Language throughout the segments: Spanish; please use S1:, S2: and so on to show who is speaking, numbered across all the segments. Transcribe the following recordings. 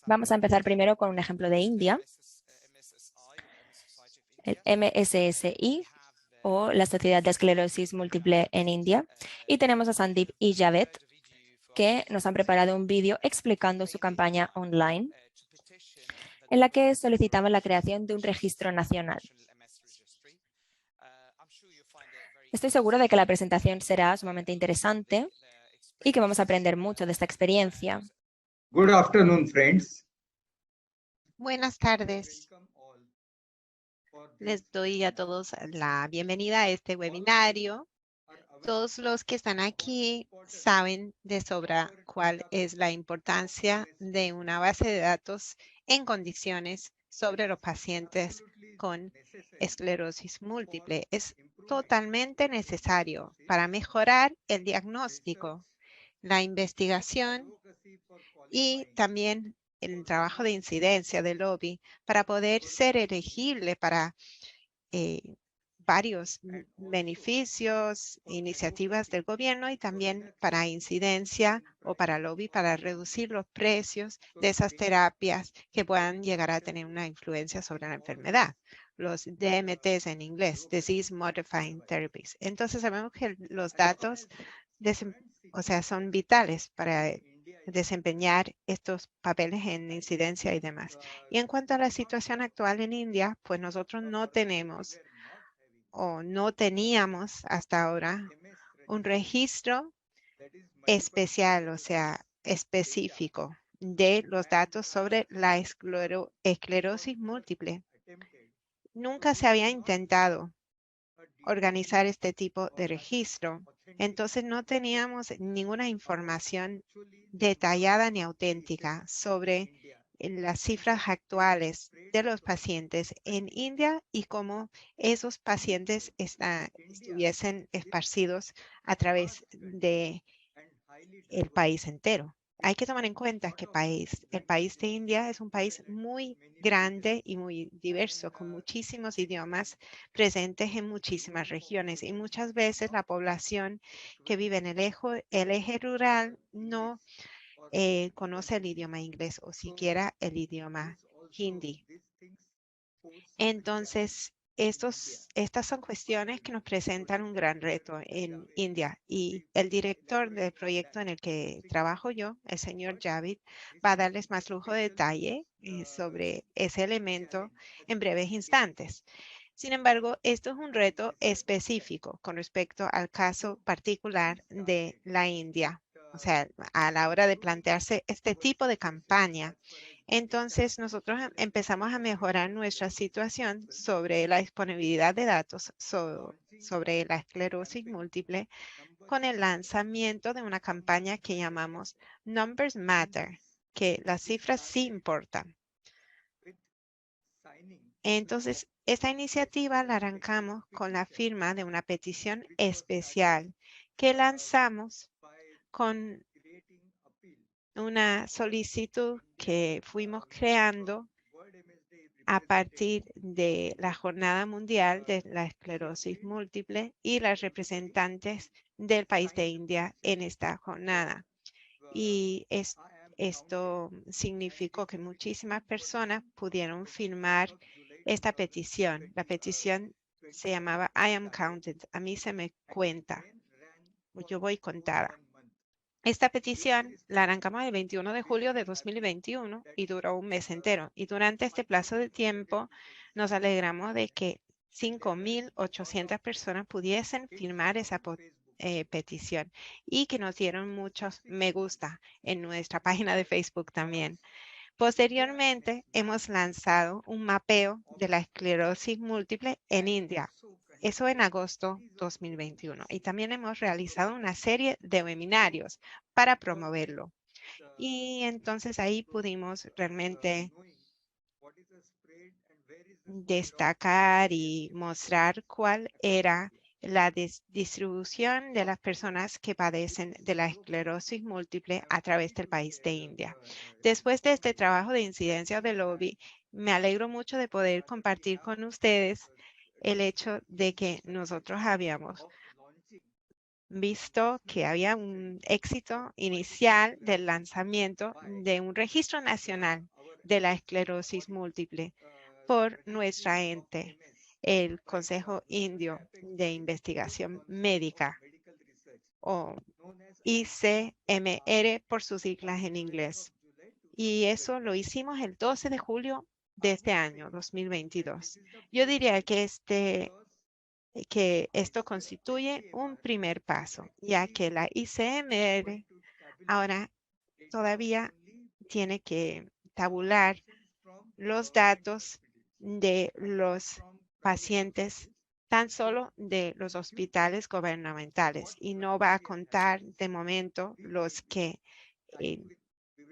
S1: Vamos a empezar primero con un ejemplo de India, el MSSI o la Sociedad de Esclerosis Múltiple en India. Y tenemos a Sandeep y Javed, que nos han preparado un vídeo explicando su campaña online, en la que solicitaban la creación de un registro nacional. Estoy segura de que la presentación será sumamente interesante y que vamos a aprender mucho de esta experiencia.
S2: Good afternoon, friends.
S3: Buenas tardes. Les doy a todos la bienvenida a este webinario. Todos los que están aquí saben de sobra cuál es la importancia de una base de datos en condiciones sobre los pacientes con esclerosis múltiple. Es totalmente necesario para mejorar el diagnóstico, la investigación y también el trabajo de incidencia del lobby para poder ser elegible para varios beneficios, iniciativas del gobierno y también para incidencia o para lobby para reducir los precios de esas terapias que puedan llegar a tener una influencia sobre la enfermedad. Los DMTs en inglés, Disease Modifying Therapies. Entonces sabemos que los datos son vitales para desempeñar estos papeles en incidencia y demás. Y en cuanto a la situación actual en India, pues nosotros no tenemos o no teníamos hasta ahora un registro especial, o sea, específico de los datos sobre la esclerosis múltiple. Nunca se había intentado organizar este tipo de registro. Entonces no teníamos ninguna información detallada ni auténtica sobre las cifras actuales de los pacientes en India y cómo esos pacientes estuviesen esparcidos a través de el país entero. Hay que tomar en cuenta que el país de India es un país muy grande y muy diverso, con muchísimos idiomas presentes en muchísimas regiones. Y muchas veces la población que vive en el eje rural no conoce el idioma inglés o siquiera el idioma hindi. Entonces, estas son cuestiones que nos presentan un gran reto en India y el director del proyecto en el que trabajo yo, el señor Javid, va a darles más lujo de detalle sobre ese elemento en breves instantes. Sin embargo, esto es un reto específico con respecto al caso particular de la India. O sea, a la hora de plantearse este tipo de campaña, entonces nosotros empezamos a mejorar nuestra situación sobre la disponibilidad de datos sobre la esclerosis múltiple con el lanzamiento de una campaña que llamamos Numbers Matter, que las cifras sí importan. Entonces, esta iniciativa la arrancamos con la firma de una petición especial que lanzamos con una solicitud que fuimos creando a partir de la Jornada Mundial de la Esclerosis Múltiple y las representantes del país de India en esta jornada. Y esto significó que muchísimas personas pudieron firmar esta petición. La petición se llamaba I am counted. A mí se me cuenta. Yo voy contada. Esta petición la arrancamos el 21 de julio de 2021 y duró un mes entero. Y durante este plazo de tiempo nos alegramos de que 5.800 personas pudiesen firmar esa petición y que nos dieron muchos me gusta en nuestra página de Facebook también. Posteriormente, hemos lanzado un mapeo de la esclerosis múltiple en India. Eso en agosto 2021. Y también hemos realizado una serie de webinarios para promoverlo. Y entonces ahí pudimos realmente destacar y mostrar cuál era la distribución de las personas que padecen de la esclerosis múltiple a través del país de India. Después de este trabajo de incidencia de lobby, me alegro mucho de poder compartir con ustedes el hecho de que nosotros habíamos visto que había un éxito inicial del lanzamiento de un registro nacional de la esclerosis múltiple por nuestra ente, el Consejo Indio de Investigación Médica, o ICMR por sus siglas en inglés. Y eso lo hicimos el 12 de julio de este año, 2022. Yo diría que esto constituye un primer paso, ya que la ICMR ahora todavía tiene que tabular los datos de los pacientes tan solo de los hospitales gubernamentales y no va a contar de momento los que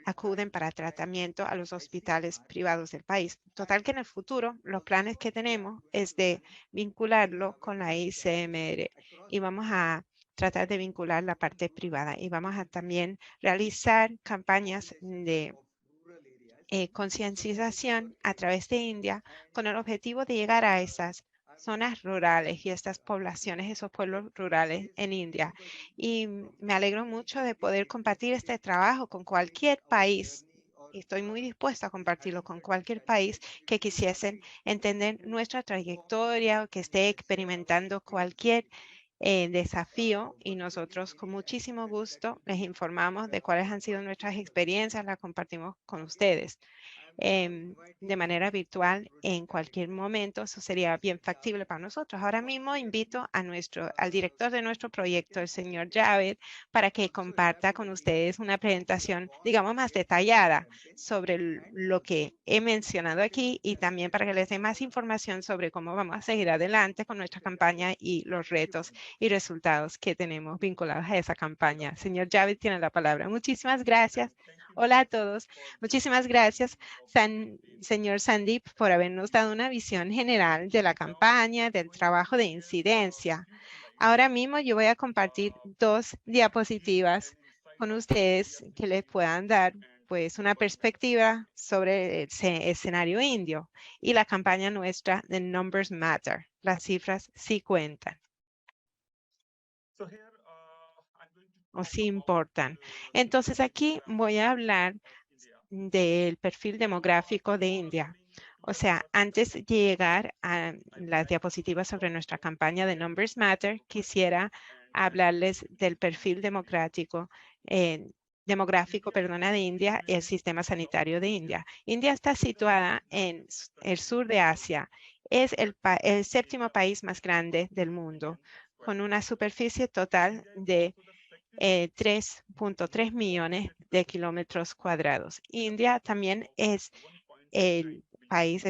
S3: acuden para tratamiento a los hospitales privados del país. Total que en el futuro los planes que tenemos es de vincularlo con la ICMR y vamos a tratar de vincular la parte privada y vamos a también realizar campañas de concienciación a través de India con el objetivo de llegar a esas zonas rurales y estas poblaciones, esos pueblos rurales en India. Y me alegro mucho de poder compartir este trabajo con cualquier país. Y estoy muy dispuesta a compartirlo con cualquier país que quisiesen entender nuestra trayectoria o que esté experimentando cualquier desafío, y nosotros con muchísimo gusto les informamos de cuáles han sido nuestras experiencias, las compartimos con ustedes de manera virtual en cualquier momento. Eso sería bien factible para nosotros. Ahora mismo invito a al director de nuestro proyecto, el señor Javed, para que comparta con ustedes una presentación, digamos, más detallada sobre lo que he mencionado aquí y también para que les dé más información sobre cómo vamos a seguir adelante con nuestra campaña y los retos y resultados que tenemos vinculados a esa campaña. Señor Javed tiene la palabra. Muchísimas gracias. Hola a todos. Muchísimas gracias, señor Sandeep, por habernos dado una visión general de la campaña, del trabajo de incidencia. Ahora mismo yo voy a compartir 2 diapositivas con ustedes que les puedan dar pues una perspectiva sobre el escenario indio y la campaña nuestra de Numbers Matter. Las cifras sí cuentan o sí importan. Entonces aquí voy a hablar del perfil demográfico de India. O sea, antes de llegar a las diapositivas sobre nuestra campaña de Numbers Matter, quisiera hablarles del perfil demográfico de India y el sistema sanitario de India. India está situada en el sur de Asia. Es el 7º país más grande del mundo, con una superficie total de 3.3 millones de kilómetros cuadrados. India también es el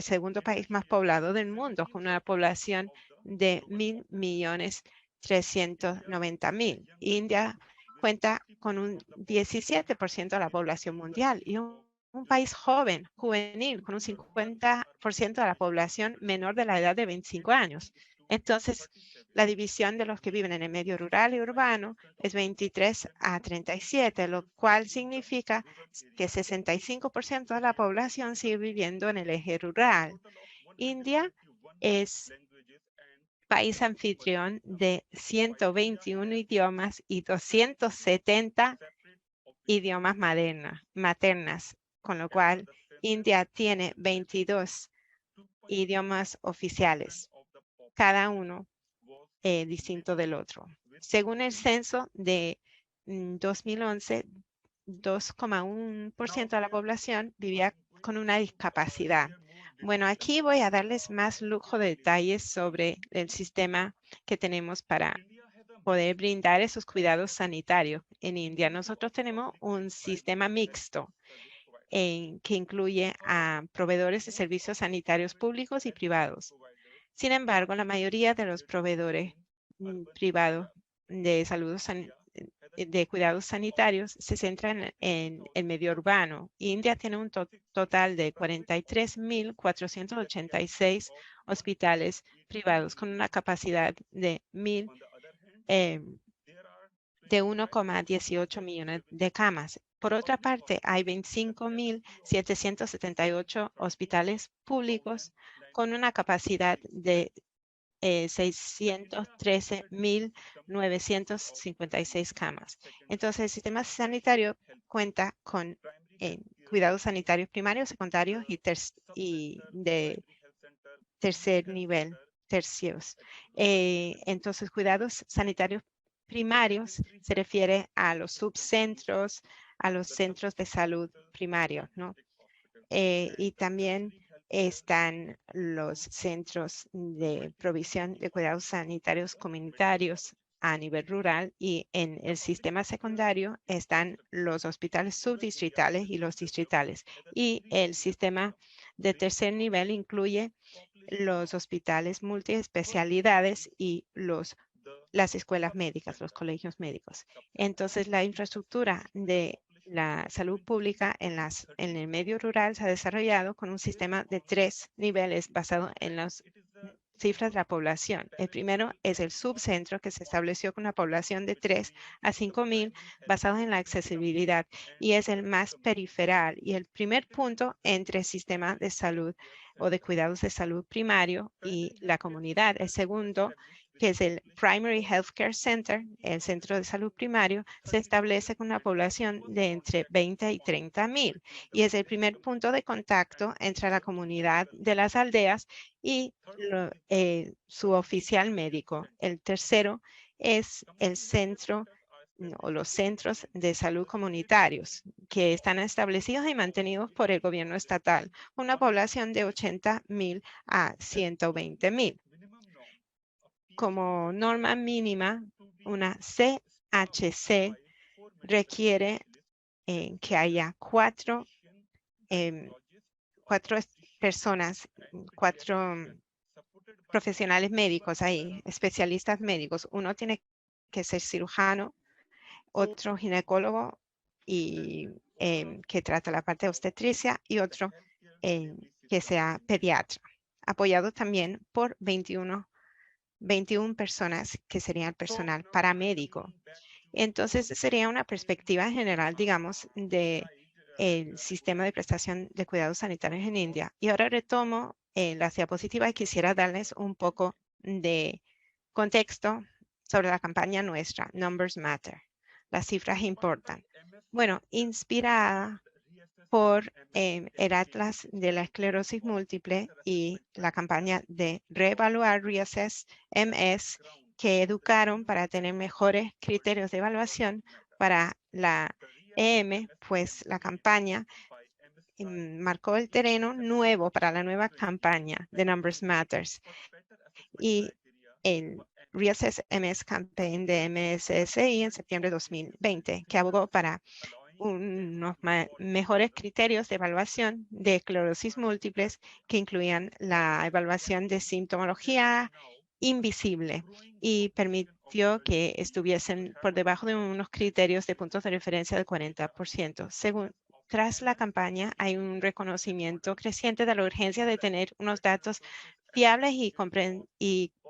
S3: segundo país más poblado del mundo, con una población de 1.000.390.000. India cuenta con un 17% de la población mundial y un país juvenil, con un 50% de la población menor de la edad de 25 años. Entonces, la división de los que viven en el medio rural y urbano es 23 a 37, lo cual significa que 65% de la población sigue viviendo en el eje rural. India es país anfitrión de 121 idiomas y 270 idiomas maternas, con lo cual India tiene 22 idiomas oficiales, cada uno distinto del otro. Según el censo de 2011, 2,1% de la población vivía con una discapacidad. Bueno, aquí voy a darles más lujo de detalles sobre el sistema que tenemos para poder brindar esos cuidados sanitarios en India. Nosotros tenemos un sistema mixto que incluye a proveedores de servicios sanitarios públicos y privados. Sin embargo, la mayoría de los proveedores privados de cuidados sanitarios se centran en el medio urbano. India tiene un total de 43.486 hospitales privados con una capacidad de 1,18 millones de camas. Por otra parte, hay 25.778 hospitales públicos con una capacidad de 613.956 camas. Entonces, el sistema sanitario cuenta con cuidados sanitarios primarios, secundarios y de tercer nivel, tercios. Entonces, cuidados sanitarios primarios se refiere a los subcentros, a los centros de salud primarios, ¿no? Y también están los centros de provisión de cuidados sanitarios comunitarios a nivel rural, y en el sistema secundario están los hospitales subdistritales y los distritales. Y el sistema de tercer nivel incluye los hospitales multiespecialidades y las escuelas médicas, los colegios médicos. Entonces, la infraestructura de la salud pública en el medio rural se ha desarrollado con un sistema de 3 niveles basado en las cifras de la población. El primero es el subcentro, que se estableció con una población de 3 a 5,000 basado en la accesibilidad, y es el más periferal y el primer punto entre el sistema de salud o de cuidados de salud primario y la comunidad. El segundo, que es el Primary Healthcare Center, el centro de salud primario, se establece con una población de entre 20 y 30,000 y es el primer punto de contacto entre la comunidad de las aldeas y su oficial médico. El tercero es el centro o los centros de salud comunitarios, que están establecidos y mantenidos por el gobierno estatal, una población de 80,000 a 120,000. Como norma mínima, una CHC requiere que haya cuatro personas, 4 profesionales médicos ahí, especialistas médicos. Uno tiene que ser cirujano, otro ginecólogo y que trata la parte de obstetricia, y otro que sea pediatra, apoyado también por 21 personas que serían personal paramédico. Entonces, sería una perspectiva general, digamos, de el sistema de prestación de cuidados sanitarios en India. Y ahora retomo las diapositivas y quisiera darles un poco de contexto sobre la campaña nuestra, Numbers Matter. Las cifras importan. Bueno, inspirada por el Atlas de la Esclerosis Múltiple y la campaña de Reevaluar, Reassess, MS, que educaron para tener mejores criterios de evaluación para la EM, pues la campaña marcó el terreno nuevo para la nueva campaña de Numbers Matters. Y el Reassess MS Campaign de MSSI en septiembre de 2020, que abogó para unos mejores criterios de evaluación de esclerosis múltiples, que incluían la evaluación de sintomología invisible y permitió que estuviesen por debajo de unos criterios de puntos de referencia del 40%. Tras la campaña, hay un reconocimiento creciente de la urgencia de tener unos datos fiables y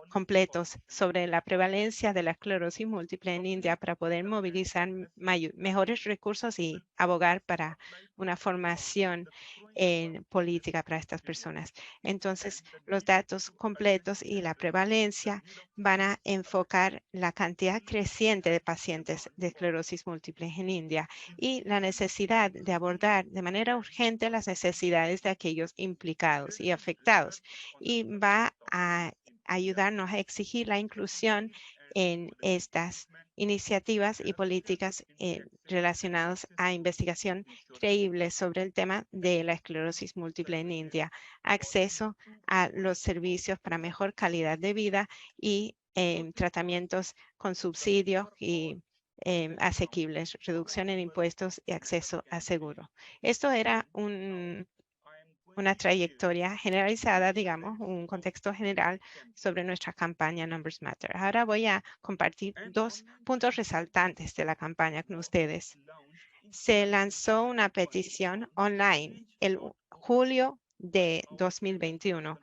S3: completos sobre la prevalencia de la esclerosis múltiple en India para poder movilizar mejores recursos y abogar para una formación en política para estas personas. Entonces, los datos completos y la prevalencia van a enfocar la cantidad creciente de pacientes de esclerosis múltiple en India y la necesidad de abordar de manera urgente las necesidades de aquellos implicados y afectados, y va a ayudarnos a exigir la inclusión en estas iniciativas y políticas relacionadas a investigación creíble sobre el tema de la esclerosis múltiple en India, acceso a los servicios para mejor calidad de vida y tratamientos con subsidio y asequibles, reducción en impuestos y acceso a seguro. Esto era una trayectoria generalizada, digamos, un contexto general sobre nuestra campaña Numbers Matter. Ahora voy a compartir 2 puntos resaltantes de la campaña con ustedes. Se lanzó una petición online el julio de 2021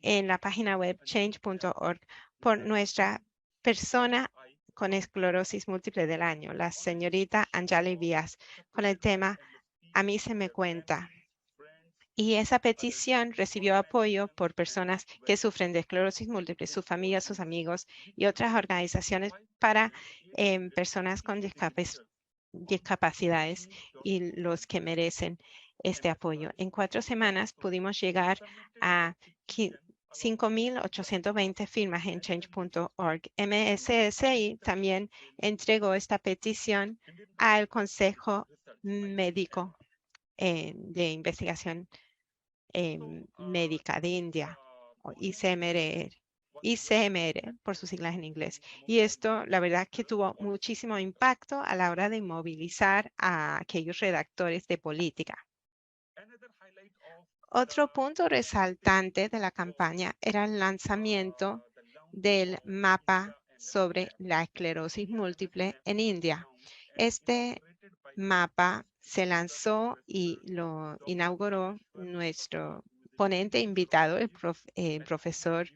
S3: en la página web change.org por nuestra persona con esclerosis múltiple del año, la señorita Anjali Vyas, con el tema "A mí se me cuenta". Y esa petición recibió apoyo por personas que sufren de esclerosis múltiple, sus familias, sus amigos y otras organizaciones para personas con discapacidades y los que merecen este apoyo. En 4 semanas pudimos llegar a 5,820 firmas en change.org. MSSI también entregó esta petición al Consejo Médico de Investigación Médica de India, o ICMR por sus siglas en inglés. Y esto, la verdad, que tuvo muchísimo impacto a la hora de movilizar a aquellos redactores de política. Otro punto resaltante de la campaña era el lanzamiento del mapa sobre la esclerosis múltiple en India. Este mapa se lanzó y lo inauguró nuestro ponente invitado, el profesor,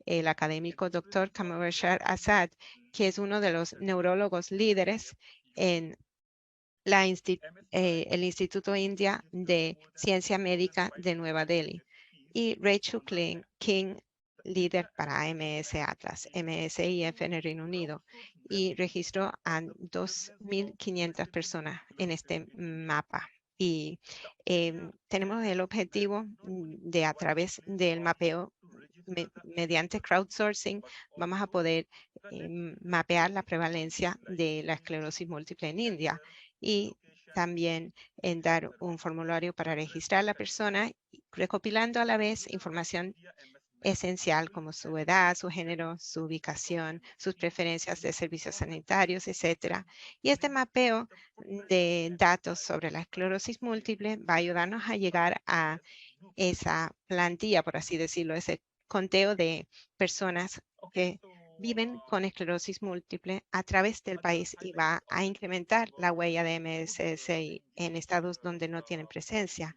S3: el académico doctor Kamlesh Azad, que es uno de los neurólogos líderes en el Instituto India de Ciencia Médica de Nueva Delhi, y Rachel King, líder para MS Atlas, MSIF en el Reino Unido, y registró a 2,500 personas en este mapa. Y tenemos el objetivo de, a través del mapeo, mediante crowdsourcing, vamos a poder mapear la prevalencia de la esclerosis múltiple en India, y también en dar un formulario para registrar a la persona, recopilando a la vez información esencial como su edad, su género, su ubicación, sus preferencias de servicios sanitarios, etc. Y este mapeo de datos sobre la esclerosis múltiple va a ayudarnos a llegar a esa plantilla, por así decirlo, ese conteo de personas que viven con esclerosis múltiple a través del país, y va a incrementar la huella de MSSI en estados donde no tienen presencia.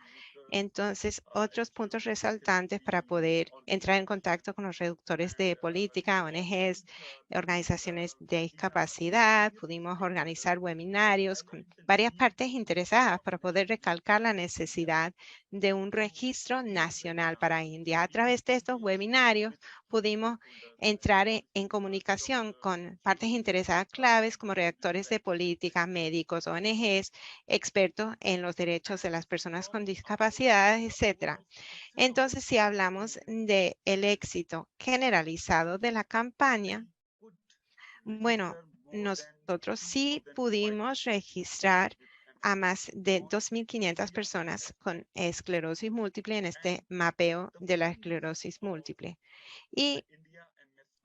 S3: Entonces, otros puntos resaltantes para poder entrar en contacto con los reductores de política, ONGs, organizaciones de discapacidad. Pudimos organizar webinarios con varias partes interesadas para poder recalcar la necesidad de un registro nacional para India. A través de estos webinarios pudimos entrar en comunicación con partes interesadas claves como redactores de política, médicos, ONGs, expertos en los derechos de las personas con discapacidades, etc. Entonces, si hablamos del éxito generalizado de la campaña, bueno, nosotros sí pudimos registrar a más de 2,500 personas con esclerosis múltiple en este mapeo de la esclerosis múltiple. Y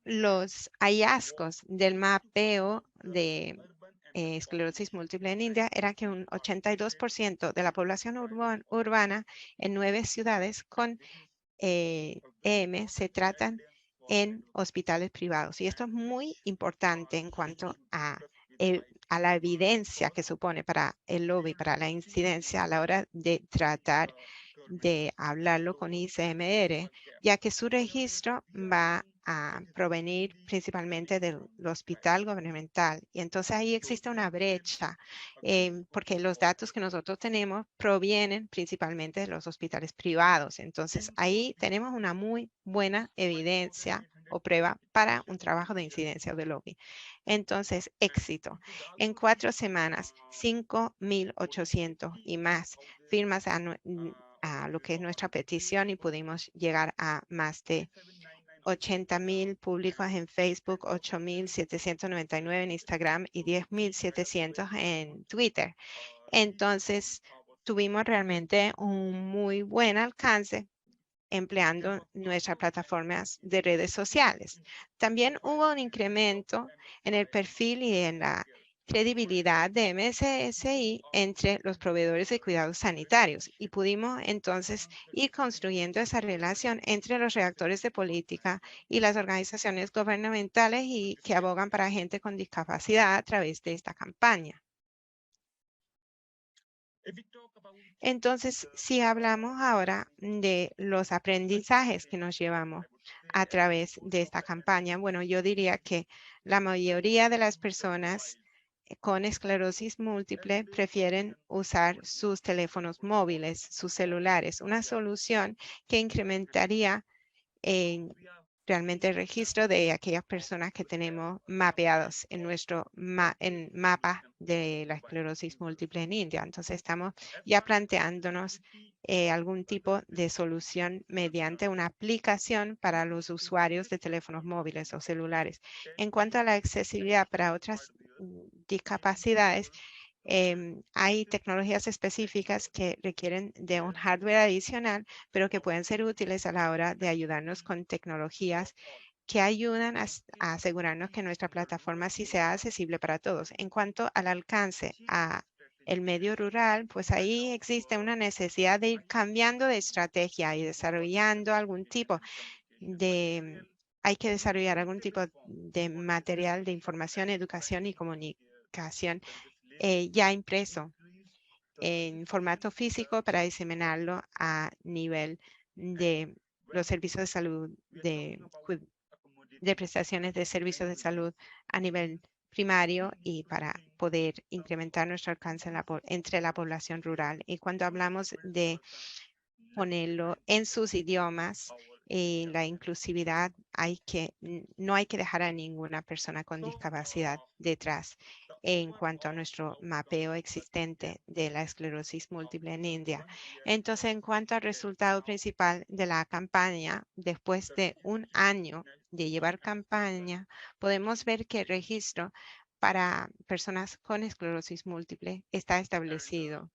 S3: los hallazgos del mapeo de esclerosis múltiple en India era que un 82% de la población urbana en 9 ciudades con EM se tratan en hospitales privados. Y esto es muy importante en cuanto a la evidencia que supone para el lobby, para la incidencia a la hora de tratar de hablarlo con ICMR, ya que su registro va a provenir principalmente del hospital gubernamental. Y entonces ahí existe una brecha, porque los datos que nosotros tenemos provienen principalmente de los hospitales privados. Entonces ahí tenemos una muy buena evidencia o prueba para un trabajo de incidencia o de lobby. Entonces, éxito. En 4 semanas, 5,800 y más firmas a lo que es nuestra petición, y pudimos llegar a más de 80,000 públicos en Facebook, 8,799 en Instagram y 10,700 en Twitter. Entonces, tuvimos realmente un muy buen alcance empleando nuestras plataformas de redes sociales. También hubo un incremento en el perfil y en la credibilidad de MSSI entre los proveedores de cuidados sanitarios, y pudimos entonces ir construyendo esa relación entre los redactores de política y las organizaciones gubernamentales y que abogan para gente con discapacidad a través de esta campaña. Entonces, si hablamos ahora de los aprendizajes que nos llevamos a través de esta campaña, bueno, yo diría que la mayoría de las personas con esclerosis múltiple prefieren usar sus teléfonos móviles, sus celulares, una solución que incrementaría realmente el registro de aquellas personas que tenemos mapeados en nuestro mapa de la esclerosis múltiple en India. Entonces estamos ya planteándonos algún tipo de solución mediante una aplicación para los usuarios de teléfonos móviles o celulares. En cuanto a la accesibilidad para otras discapacidades, hay tecnologías específicas que requieren de un hardware adicional, pero que pueden ser útiles a la hora de ayudarnos con tecnologías que ayudan a asegurarnos que nuestra plataforma sí sea accesible para todos. En cuanto al alcance a el medio rural, pues ahí existe una necesidad de ir cambiando de estrategia y desarrollando algún tipo de, hay que desarrollar algún tipo de material de información, educación y comunicación ya impreso en formato físico para diseminarlo a nivel de los servicios de salud, de prestaciones de servicios de salud a nivel primario y para poder incrementar nuestro alcance entre la población rural. Y cuando hablamos de ponerlo en sus idiomas, la inclusividad, no hay que dejar a ninguna persona con discapacidad detrás en cuanto a nuestro mapeo existente de la esclerosis múltiple en India. Entonces, en cuanto al resultado principal de la campaña, después de un año de llevar campaña, podemos ver que el registro para personas con esclerosis múltiple está establecido.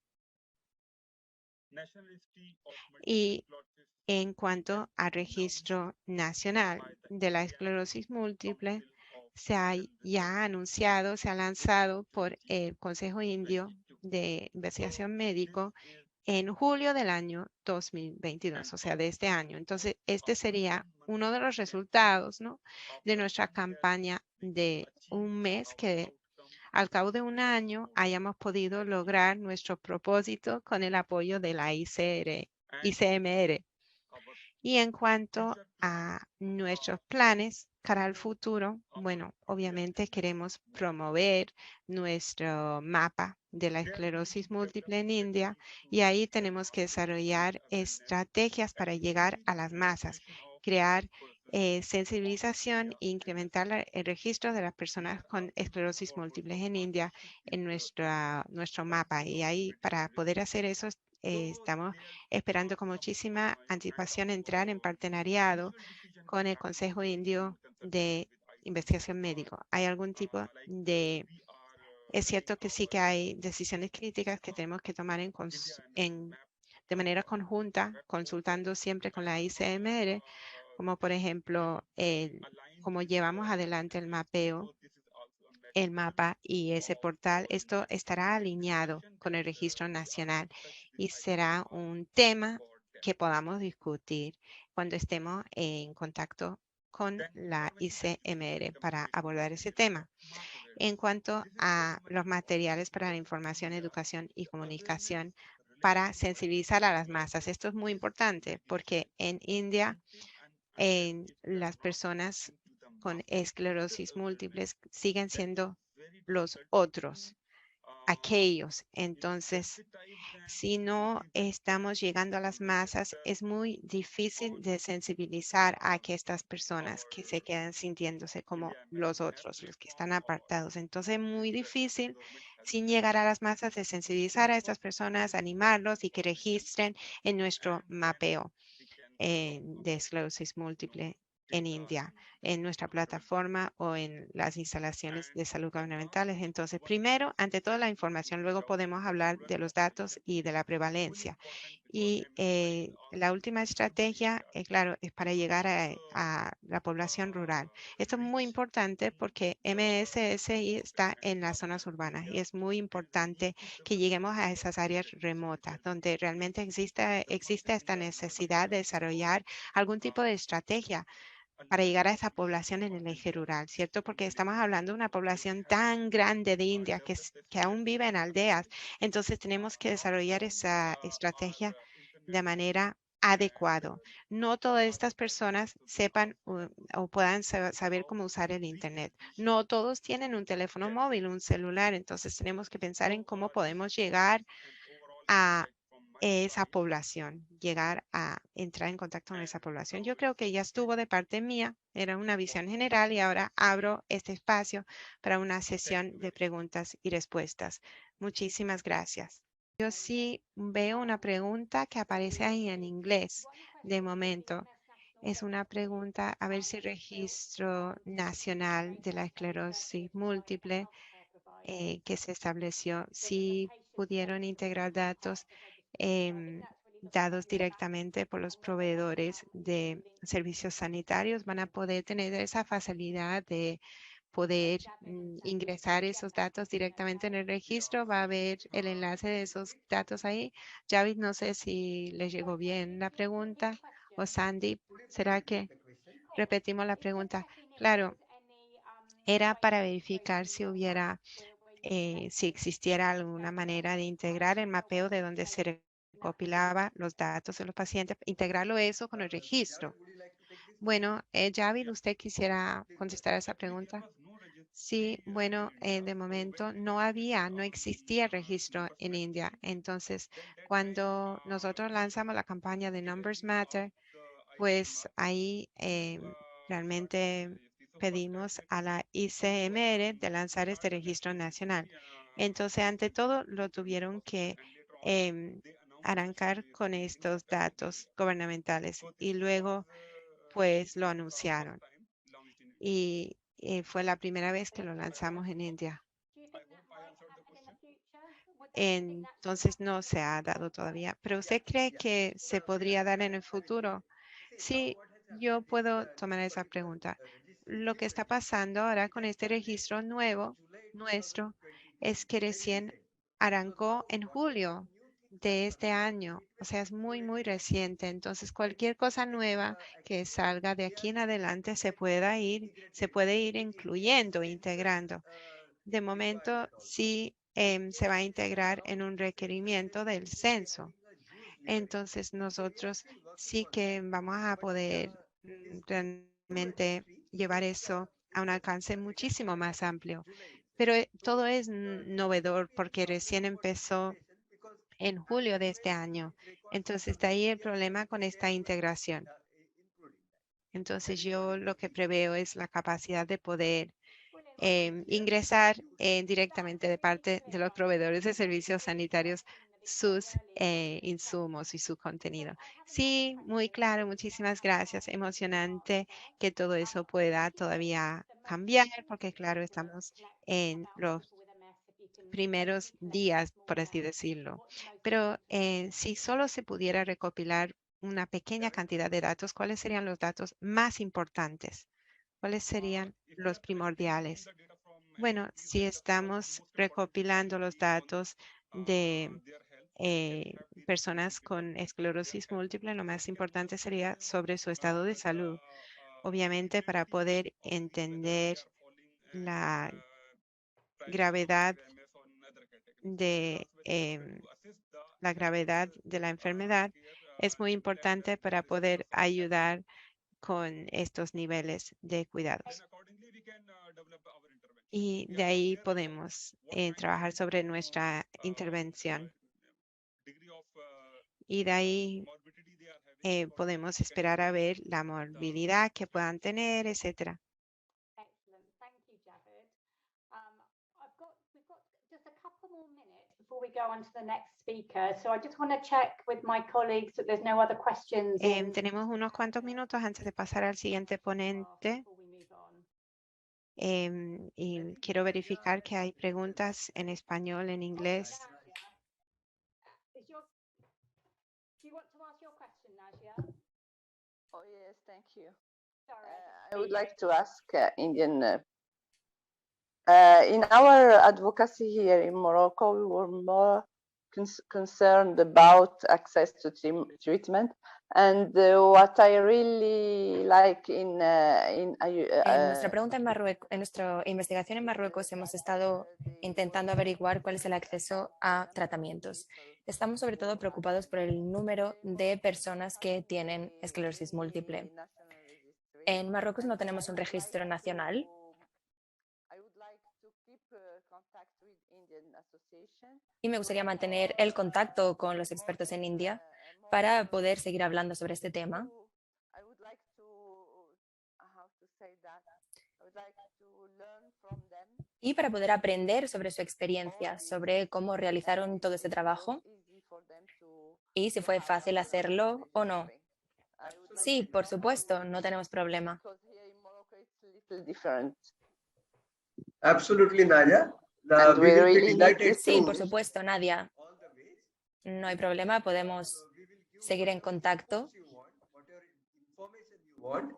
S3: Y en cuanto al registro nacional de la esclerosis múltiple, se ha ya anunciado, se ha lanzado por el Consejo Indio de Investigación Médico en julio del año 2022, o sea, de este año. Entonces, este sería uno de los resultados, ¿no?, de nuestra campaña de un mes, que al cabo de un año hayamos podido lograr nuestro propósito con el apoyo de la ICMR. Y en cuanto a nuestros planes cara al futuro, bueno, obviamente queremos promover nuestro mapa de la esclerosis múltiple en India, y ahí tenemos que desarrollar estrategias para llegar a las masas, crear sensibilización e incrementar el registro de las personas con esclerosis múltiple en India en nuestro mapa. Y ahí, para poder hacer eso, estamos esperando con muchísima anticipación entrar en partenariado con el Consejo Indio de Investigación Médico. ¿Hay algún tipo de... Es cierto que sí que hay decisiones críticas que tenemos que tomar de manera conjunta, consultando siempre con la ICMR, como por ejemplo, cómo llevamos adelante el mapeo, el mapa y ese portal. Esto estará alineado con el registro nacional y será un tema que podamos discutir cuando estemos en contacto con la ICMR para abordar ese tema. En cuanto a los materiales para la información, educación y comunicación para sensibilizar a las masas, esto es muy importante porque en India las personas con esclerosis múltiples siguen siendo los otros, aquellos. Entonces, si no estamos llegando a las masas, es muy difícil de sensibilizar a que estas personas que se quedan sintiéndose como los otros, los que están apartados. Entonces, es muy difícil, sin llegar a las masas, de sensibilizar a estas personas, animarlos y que registren en nuestro mapeo de esclerosis múltiple en India, en nuestra plataforma o en las instalaciones de salud gubernamentales. Entonces, primero, ante todo, la información, luego podemos hablar de los datos y de la prevalencia. Y la última estrategia, claro, es para llegar a la población rural. Esto es muy importante porque MSSI está en las zonas urbanas y es muy importante que lleguemos a esas áreas remotas donde realmente existe esta necesidad de desarrollar algún tipo de estrategia para llegar a esa población en el eje rural, ¿cierto? Porque estamos hablando de una población tan grande de India que aún vive en aldeas. Entonces tenemos que desarrollar esa estrategia de manera adecuado. No todas estas personas sepan o puedan saber cómo usar el Internet. No todos tienen un teléfono móvil, un celular. Entonces tenemos que pensar en cómo podemos llegar a esa población, llegar a entrar en contacto con esa población. Yo creo que ya estuvo de parte mía, era una visión general y ahora abro este espacio para una sesión de preguntas y respuestas. Muchísimas gracias. Yo sí veo una pregunta que aparece ahí en inglés de momento. Es una pregunta a ver si el registro nacional de la esclerosis múltiple que se estableció, si pudieron integrar datos dados directamente por los proveedores de servicios sanitarios, van a poder tener esa facilidad de poder ingresar esos datos directamente en el registro. Va a haber el enlace de esos datos ahí. Javid, no sé si le llegó bien la pregunta. O Sandy, ¿será que repetimos la pregunta? Claro, era para verificar si hubiera si existiera alguna manera de integrar el mapeo de donde se recopilaba los datos de los pacientes, integrarlo eso con el registro. Bueno, Javid, ¿usted quisiera contestar a esa pregunta? Sí, bueno, de momento no existía registro en India. Entonces, cuando nosotros lanzamos la campaña de Numbers Matter, pues ahí realmente pedimos a la ICMR de lanzar este registro nacional. Entonces, ante todo, lo tuvieron que arrancar con estos datos gubernamentales y luego, pues, lo anunciaron. Y fue la primera vez que lo lanzamos en India. Entonces, no se ha dado todavía. ¿Pero usted cree que se podría dar en el futuro? Sí, yo puedo tomar esa pregunta. Lo que está pasando ahora con este registro nuevo nuestro es que recién arrancó en julio de este año. O sea, es muy, muy reciente. Entonces, cualquier cosa nueva que salga de aquí en adelante se puede ir incluyendo, integrando. De momento, sí se va a integrar en un requerimiento del censo. Entonces, nosotros sí que vamos a poder realmente llevar eso a un alcance muchísimo más amplio. Pero todo es novedor porque recién empezó en julio de este año. Entonces, de ahí el problema con esta integración. Entonces, yo lo que preveo es la capacidad de poder ingresar directamente de parte de los proveedores de servicios sanitarios sus insumos y su contenido. Sí, muy claro, muchísimas gracias. Emocionante que todo eso pueda todavía cambiar, porque claro, estamos en los primeros días, por así decirlo. Pero si solo se pudiera recopilar una pequeña cantidad de datos, ¿cuáles serían los datos más importantes? ¿Cuáles serían los primordiales? Bueno, si estamos recopilando los datos de personas con esclerosis múltiple, lo más importante sería sobre su estado de salud. Obviamente, para poder entender la gravedad de la enfermedad, es muy importante para poder ayudar con estos niveles de cuidados. Y de ahí podemos trabajar sobre nuestra intervención. Y de ahí podemos esperar a ver la morbilidad que puedan tener, etcétera. Tenemos unos cuantos minutos antes de pasar al siguiente ponente. Y quiero verificar que hay preguntas en español, en inglés.
S4: Oh, yes, thank you. I would like to ask Indian. In our advocacy here in Morocco, we were more concerned about access to treatment, and what I really like in
S1: nuestra pregunta en nuestra investigación en Marruecos hemos estado intentando averiguar cuál es el acceso a tratamientos. Estamos sobre todo preocupados por el número de personas que tienen esclerosis múltiple. En Marruecos no tenemos un registro nacional. Y me gustaría mantener el contacto con los expertos en India para poder seguir hablando sobre este tema. Y para poder aprender sobre su experiencia, sobre cómo realizaron todo este trabajo y si fue fácil hacerlo o no. Sí, por supuesto, no tenemos problema.
S2: Absolutely, Nadia.
S4: And
S2: We
S4: we
S2: will be
S4: really need
S2: delighted
S4: this
S1: Sí,
S2: to
S1: por supuesto, Nadia.
S2: all the ways.
S1: No hay problema, podemos seguir en contacto.
S2: Whatever information you want.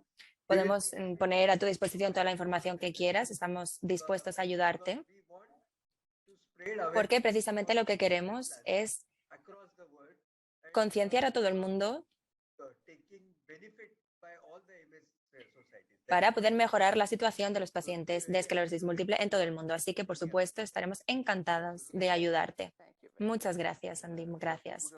S1: Podemos poner a tu disposición toda la información que quieras. Estamos dispuestos a ayudarte.
S2: We want to spread awareness
S1: Porque precisamente lo que queremos es
S2: across the world and
S1: concienciar a todo el mundo
S2: taking benefit by all the MS societies.
S1: para poder mejorar la situación de los pacientes de esclerosis múltiple en todo el mundo. Así que, por supuesto, estaremos encantados de ayudarte. Muchas gracias, Andy. Gracias.